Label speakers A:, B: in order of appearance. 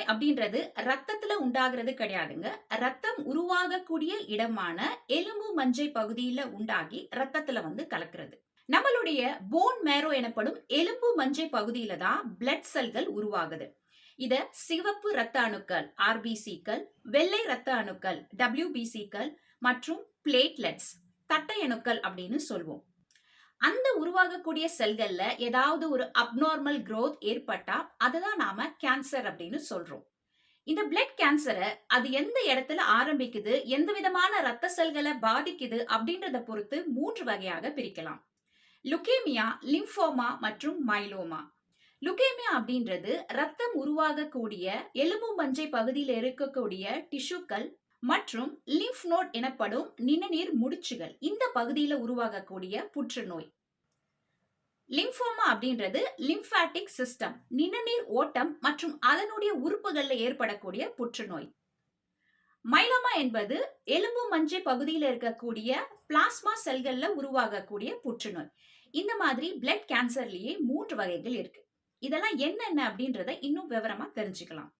A: புற்றுநோய் அப்படின்றது ரத்தத்துல உண்டாகிறது கிடையாதுங்க. ரத்தம் உருவாகக்கூடிய இடமான எலும்பு மஞ்சை பகுதியில உண்டாகி ரத்தத்துல வந்து கலக்கிறது. நம்மளுடைய போன் மேரோ எனப்படும் எலும்பு மஞ்சை பகுதியில தான் பிளட் செல்கள் உருவாகுது. இத சிவப்பு ரத்த அணுக்கள் ஆர்பிசிக்கள், வெள்ளை ரத்த அணுக்கள் டபிள்யூபிசிக்கள் மற்றும் பிளேட்லெட்ஸ் தட்டையணுக்கள் அப்படின்னு சொல்வோம். அந்த உருவாகக்கூடிய செல்கள்ல ஏதாவது ஒரு அப்நார்மல் growth ஏற்பட்டா அததான் நாம கேன்சர் அப்படின்னு சொல்றோம். இந்த பிளட் கேன்சரை அது எந்த இடத்துல ஆரம்பிக்குது, எந்த விதமான ரத்த செல்களை பாதிக்குது அப்படின்றத பொறுத்து 3 வகையாக பிரிக்கலாம். லுகேமியா, லிம்போமா மற்றும் மைலோமா. லுகேமியா அப்படின்றது ரத்தம் உருவாகக்கூடிய எலும்பு மஞ்சை பகுதியில் இருக்கக்கூடிய டிஷ்யூக்கள் மற்றும் லிம்ப் நோட் எனப்படும் நிணநீர் முடிச்சுகள் இந்த பகுதியில் உருவாகக்கூடிய புற்றுநோய். லிம்போமா அப்படின்றது லிம்பாட்டிக் சிஸ்டம் நிணநீர் ஓட்டம் மற்றும் அதனுடைய உறுப்புகள்ல ஏற்படக்கூடிய புற்றுநோய். மைலோமா என்பது எலும்பு மஞ்சை பகுதியில் இருக்கக்கூடிய பிளாஸ்மா செல்கள்ல உருவாகக்கூடிய புற்றுநோய். இந்த மாதிரி பிளட் கேன்சர்லயே 3 வகைகள் இருக்கு. இதெல்லாம் என்னென்ன அப்படின்றத இன்னும் விவரமா தெரிஞ்சுக்கலாம்.